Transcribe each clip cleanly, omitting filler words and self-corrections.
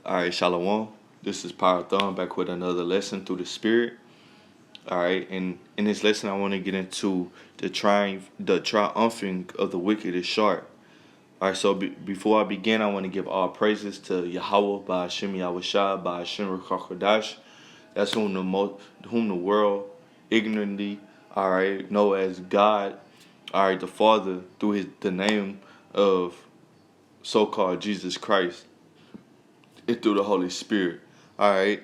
All right, Shalom. This is Parathon back with another lesson through the Spirit. All right, and in this lesson, I want to get into the triumphing of the wicked is short. All right, so before I begin, I want to give all praises to Yahweh by Hashem Yahushua by Hashem Rakakodash. That's whom the world ignorantly, all right, know as God. All right, the Father through the name of so-called Jesus Christ and through the Holy Spirit. All right.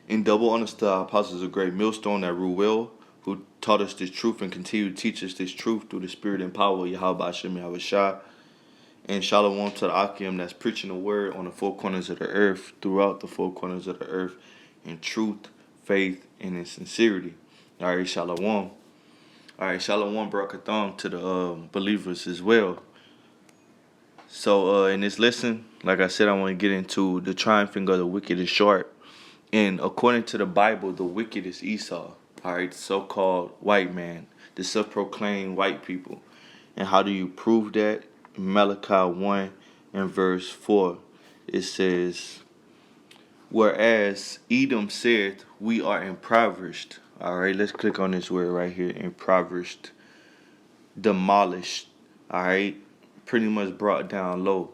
In double honors to our apostles of great millstone that rule well, who taught us this truth and continue to teach us this truth through the spirit and power of Yahweh Hashem Yahushua. And shalom to the Akim that's preaching the word on the four corners of the earth, throughout the four corners of the earth, in truth, faith, and in sincerity. All right, shalom. All right, shalom, barakatham to the believers as well. So in this lesson, like I said, I want to get into the triumphing of the wicked is short. And according to the Bible, the wicked is Esau, all right, the so-called white man, the self-proclaimed white people. And how do you prove that? In Malachi 1 and verse 4, it says, whereas Edom said, we are impoverished. All right, let's click on this word right here, impoverished, demolished, all right, pretty much brought down low.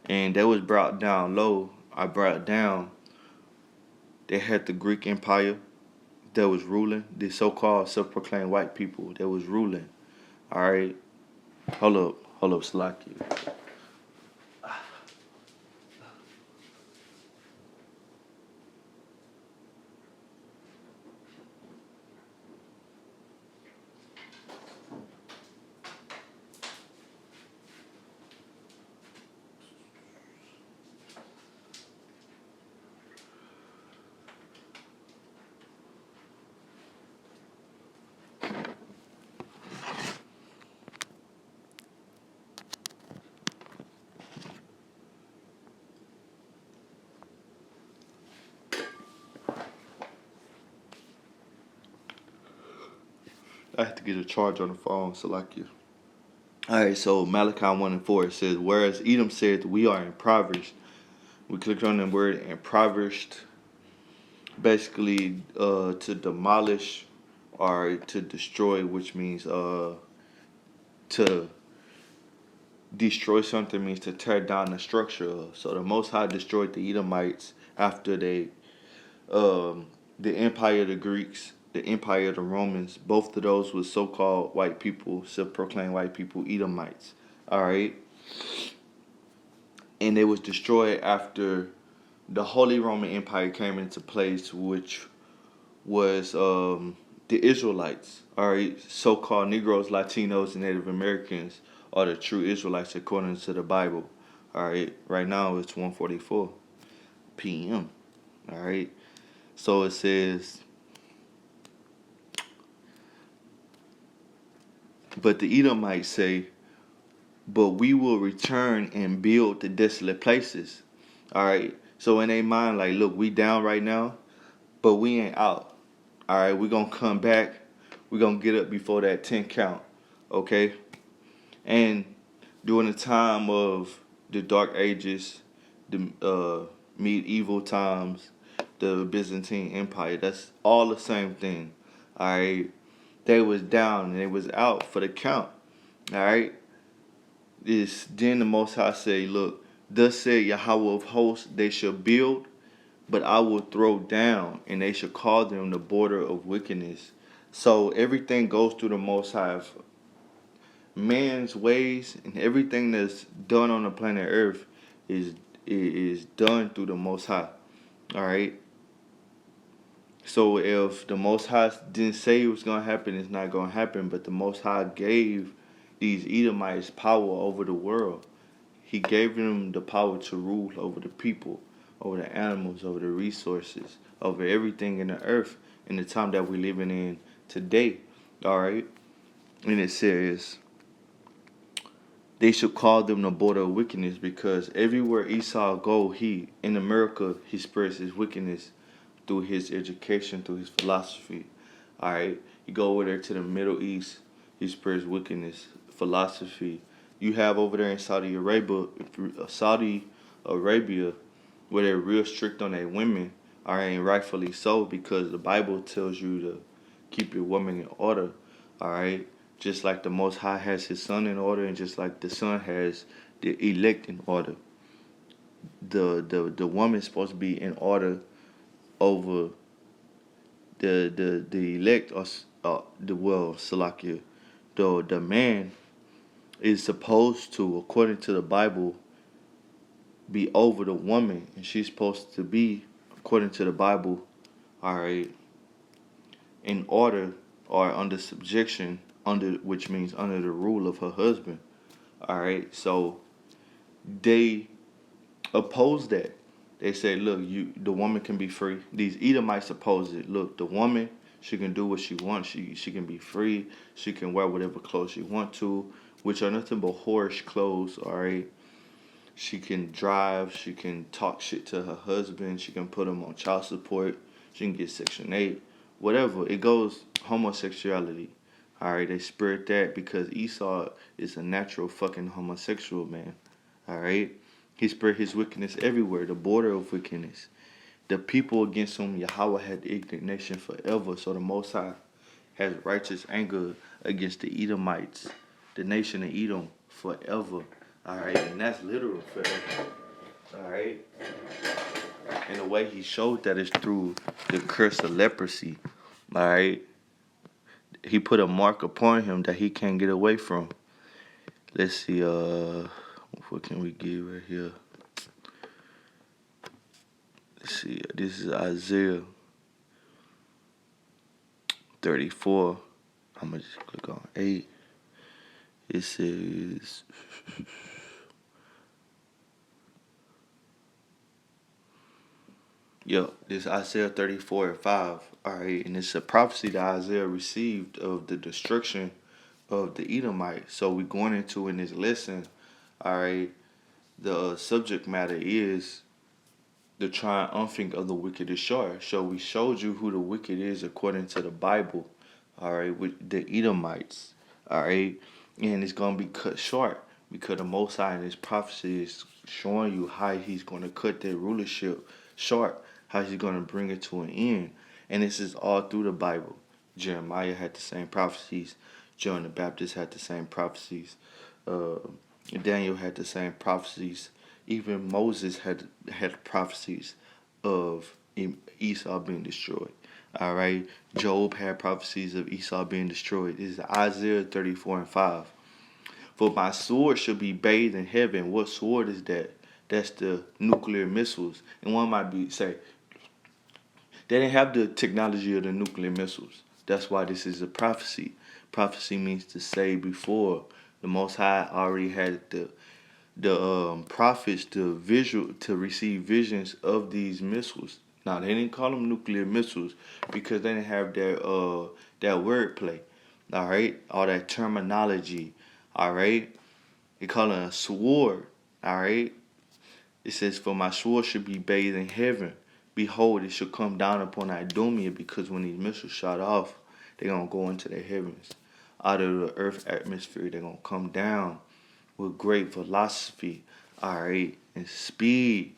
And that was brought down low. I brought down. They had the Greek Empire that was ruling, the so-called self-proclaimed white people that was ruling. All right, hold up, Slaki. I have to get a charge on the phone, Salaki. All right, so Malachi 1 and 4, it says, whereas Edom said, we are impoverished. We clicked on the word impoverished, basically to demolish or to destroy, which means to destroy something means to tear down the structure of. So the Most High destroyed the Edomites after the empire of the Greeks, the empire of the Romans. Both of those were so-called white people, self-proclaimed white people, Edomites. All right, and they was destroyed after the Holy Roman Empire came into place, which was the Israelites. All right, so-called Negroes, Latinos, and Native Americans are the true Israelites according to the Bible. All right, right now it's 1:44 p.m. All right, so it says, but the Edomites say, but we will return and build the desolate places. All right, so in their mind, like, look, we down right now, but we ain't out. All right, we're going to come back. We're going to get up before that 10 count. Okay? And during the time of the Dark Ages, the medieval times, the Byzantine Empire, that's all the same thing. All right? They was down and they was out for the count. All right? Then the Most High say, look, thus said Yahweh of hosts, they shall build, but I will throw down, and they shall call them the border of wickedness. So everything goes through the Most High. Man's ways and everything that's done on the planet Earth is done through the Most High. All right. So if the Most High didn't say it was gonna happen, it's not gonna happen. But the Most High gave these Edomites power over the world. He gave them the power to rule over the people, over the animals, over the resources, over everything in the earth in the time that we're living in today. All right? And it says, they should call them the border of wickedness, because everywhere Esau go, in America, he spreads his wickedness through his education, through his philosophy. All right? You go over there to the Middle East, he spreads wickedness, philosophy. You have over there in Saudi Arabia, Arabia, where they're real strict on their women, are ain't rightfully so because the Bible tells you to keep your woman in order. All right, just like the Most High has His Son in order, and just like the Son has the elect in order. The woman's supposed to be in order over the elect or the well, Salakia. The man is supposed to, according to the Bible, be over the woman, and she's supposed to be, according to the Bible, all right, in order or under subjection, under which means under the rule of her husband. All right, so they oppose that. They say, look, the woman can be free. These Edomites oppose it. Look, the woman, she can do what she wants. She can be free. She can wear whatever clothes she want to, which are nothing but whorish clothes. All right. She can drive. She can talk shit to her husband. She can put him on child support. She can get Section 8. Whatever. It goes homosexuality. All right. They spirit that because Esau is a natural fucking homosexual man. All right. He spread his wickedness everywhere, the border of wickedness. The people against whom Yahweh had indignation forever. So the Most High has righteous anger against the Edomites, the nation of Edom, forever. All right, and that's literal forever. All right. And the way he showed that is through the curse of leprosy. All right. He put a mark upon him that he can't get away from. Let's see, what can we get right here? Let's see, this is Isaiah 34. I'm going to just click on 8. It says, this Isaiah 34 and 5. All right, and it's a prophecy that Isaiah received of the destruction of the Edomites. So we're going into in this lesson, all right, the subject matter is the triumphing of the wicked is sure. So we showed you who the wicked is according to the Bible, all right, with the Edomites, all right, and it's going to be cut short because the Most High in His prophecy is showing you how He's going to cut their rulership short, how He's going to bring it to an end, and this is all through the Bible. Jeremiah had the same prophecies. John the Baptist had the same prophecies. Daniel had the same prophecies. Even Moses had prophecies of Esau being destroyed. All right. Job had prophecies of Esau being destroyed. This is Isaiah 34 and 5. For my sword shall be bathed in heaven. What sword is that? That's the nuclear missiles. And one might be say, they didn't have the technology of the nuclear missiles. That's why this is a prophecy. Prophecy means to say before. The Most High already had the prophets to receive visions of these missiles. Now they didn't call them nuclear missiles because they didn't have that wordplay. All right, all that terminology. All right, they call it a sword. All right, it says, "For my sword should be bathed in heaven. Behold, it shall come down upon Idumea, because when these missiles shot off, they're gonna go into the heavens, out of the earth atmosphere. They're gonna come down with great velocity, all right, and speed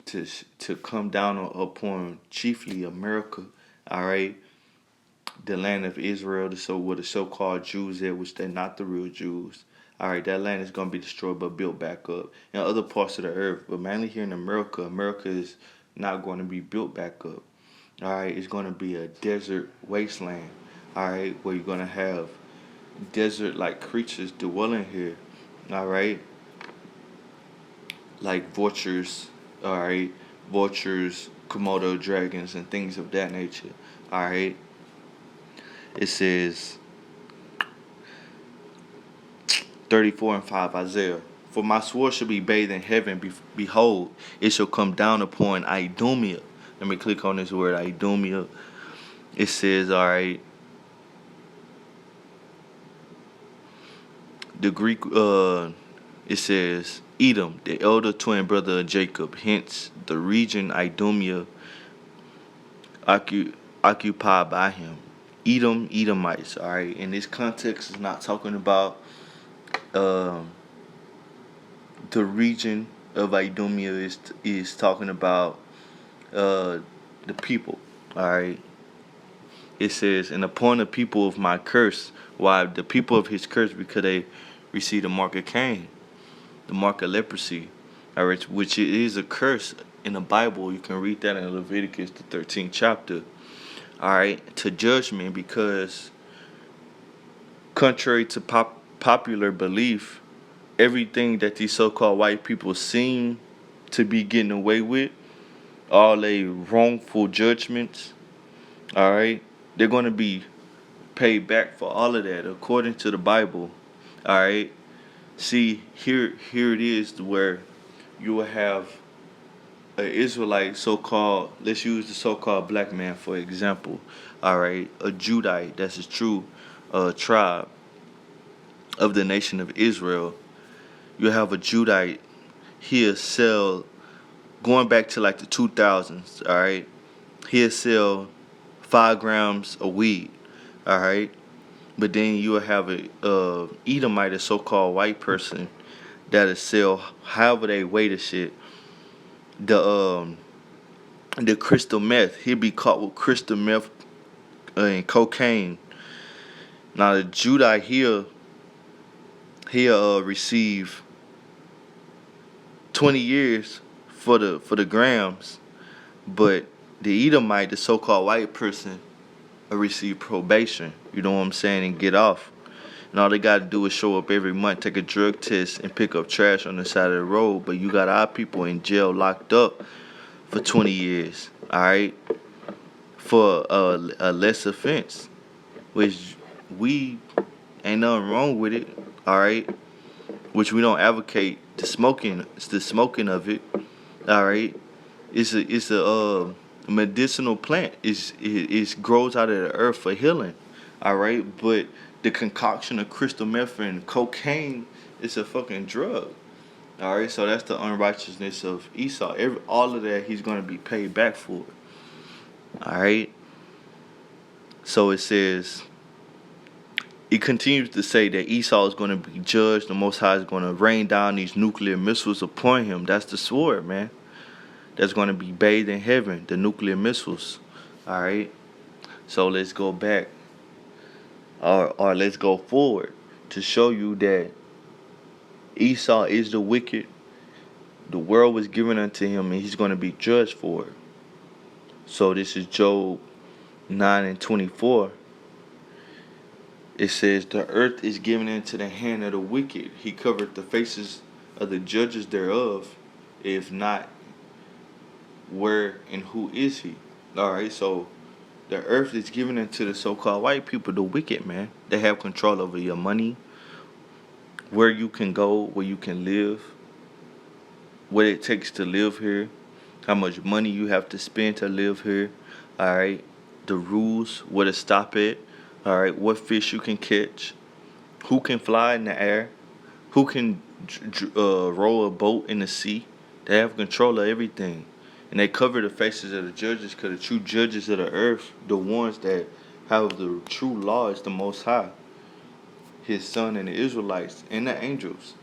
to come down upon chiefly America, all right, the land of Israel, where the so-called Jews are, which they're not the real Jews. All right, that land is going to be destroyed but built back up in other parts of the earth, but mainly here in America. America is not going to be built back up. All right, it's going to be a desert wasteland. All right, where you're going to have desert-like creatures dwelling here. All right, like vultures. All right, vultures, Komodo dragons, and things of that nature. All right, it says 34 and 5 Isaiah. For my sword shall be bathed in heaven. Behold, it shall come down upon Idumea. Let me click on this word, Idumea. It says, all right, the Greek, it says, Edom, the elder twin brother of Jacob. Hence, the region Idumea occupied by him. Edom, Edomites, all right. In this context, is not talking about the region of Idumea is talking about uh the people. All right. It says, "And upon the people of my curse, why the people of his curse, because they received the mark of Cain, the mark of leprosy, all right, which is a curse in the Bible. You can read that in Leviticus the 13th chapter. All right, to judgment, because contrary to popular belief, everything that these so-called white people seem to be getting away with, all they wrongful judgments, all right, they're going to be paid back for all of that according to the Bible. All right. See, here it is where you will have an Israelite, so-called, let's use the so-called black man for example. All right, a Judite, that's a true tribe of the nation of Israel. You have a Judite, he'll sell, going back to like the 2000s, all right, he'll sell 5 grams of weed, all right. But then you will have a Edomite, a so-called white person, that'll sell however they weigh the shit. The crystal meth. He'll be caught with crystal meth and cocaine. Now the Judite he'll receive 20 years for the grams, but the Edomite, the so-called white person, will receive probation. You know what I'm saying, and get off. And all they gotta do is show up every month, take a drug test, and pick up trash on the side of the road. But you got our people in jail locked up for 20 years, all right, for a less offense, which we ain't nothing wrong with it, all right, which we don't advocate the smoking. It's the smoking of it, all right. It's a medicinal plant. It grows out of the earth for healing, all right. But the concoction of crystal meth and cocaine is a fucking drug. All right, so that's the unrighteousness of Esau. All of that, he's going to be paid back for. All right. So it says, it continues to say that Esau is going to be judged. The Most High is going to rain down these nuclear missiles upon him. That's the sword, man. That's going to be bathed in heaven, the nuclear missiles. All right. So let's go back, or let's go forward to show you that Esau is the wicked. The world was given unto him, and he's going to be judged for it. So this is Job 9:24. It says, "The earth is given into the hand of the wicked. He covered the faces of the judges thereof. If not, where and who is he?" All right, so the earth is given into the so-called white people, the wicked, man. They have control over your money, where you can go, where you can live, what it takes to live here, how much money you have to spend to live here, all right, the rules, where to stop at, all right, what fish you can catch, who can fly in the air, who can row a boat in the sea. They have control of everything. And they cover the faces of the judges, because the true judges of the earth, the ones that have the true law, is the Most High, his son, and the Israelites and the angels.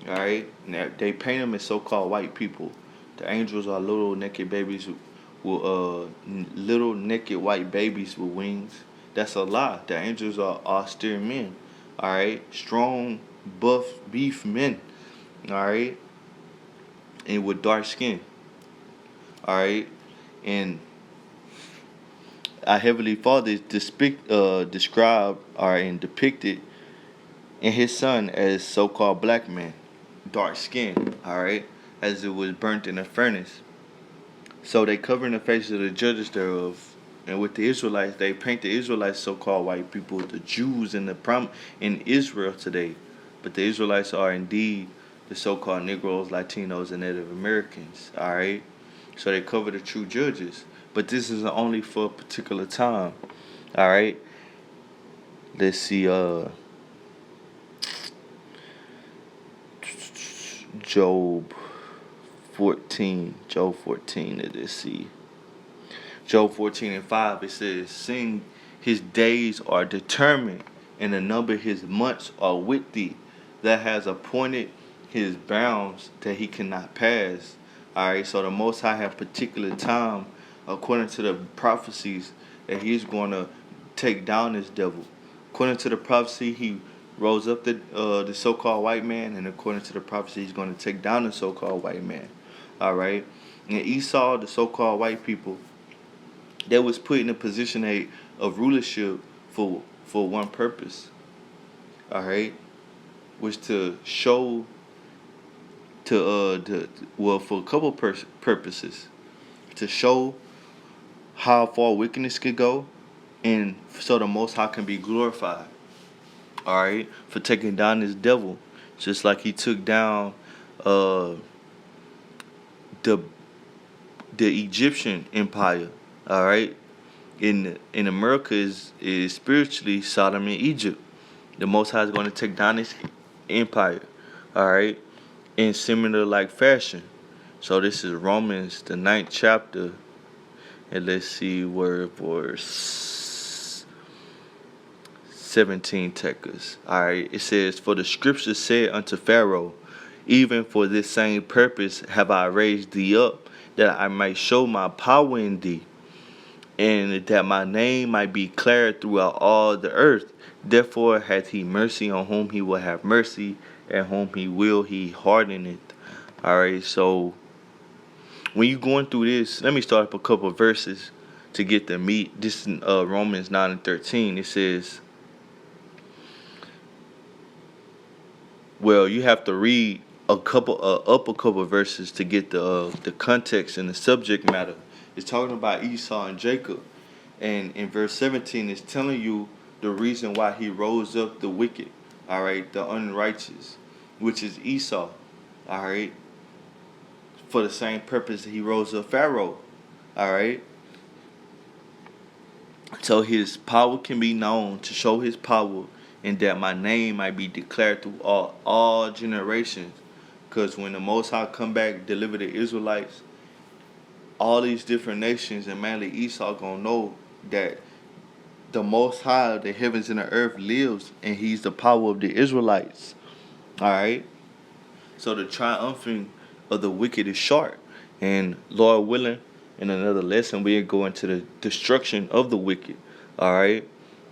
All right, now they paint them as so-called white people. The angels are little naked babies with little naked white babies with wings. That's a lie. The angels are austere men. All right, strong, buff, beef men. All right, and with dark skin. All right, and our heavenly Father is described and depicted in his son as so-called black man, dark skin, all right, as it was burnt in a furnace. So they covering the faces of the judges thereof. And with the Israelites, they paint the Israelites, so-called white people, the Jews in Israel today. But the Israelites are indeed the so-called Negroes, Latinos, and Native Americans, all right? So they cover the true judges. But this is only for a particular time, all right? Let's see, Job 14, let's see. Job 14:5, it says, "Seeing his days are determined, and the number of his months are with thee, that has appointed his bounds that he cannot pass. All right, so the Most High have particular time, according to the prophecies, that he's going to take down this devil. According to the prophecy, he rose up the so-called white man, and according to the prophecy, he's going to take down the so-called white man. All right, and Esau, the so-called white people, that was put in a position of rulership for one purpose. All right, was to show for a couple purposes, to show how far wickedness could go, and so the Most High can be glorified. All right, for taking down this devil, just like he took down uh the the Egyptian empire. All right, in America is spiritually Sodom and Egypt. The Most High is going to take down this empire. All right, in similar like fashion. So this is Romans the 9th chapter, and let's see where verse 17 take us. All right, it says, "For the scripture said unto Pharaoh, even for this same purpose have I raised thee up, that I might show my power in thee, and that my name might be declared throughout all the earth. Therefore hath he mercy on whom he will have mercy, and whom he will he hardeneth." All right, so when you're going through this, let me start up a couple of verses to get the meat. This is Romans 9 and 13. It says, well, you have to read a couple of verses to get the context and the subject matter. It's talking about Esau and Jacob, and in verse 17, it's telling you the reason why he rose up the wicked, all right, the unrighteous, which is Esau, all right, for the same purpose that he rose up Pharaoh, all right. So his power can be known, to show his power, and that my name might be declared through all generations. Because when the Most High come back, deliver the Israelites, all these different nations, and mainly Esau, gonna know that the Most High, the heavens and the earth, lives, and he's the power of the Israelites. All right. So the triumphing of the wicked is short, and Lord willing, in another lesson we'll go into the destruction of the wicked. All right.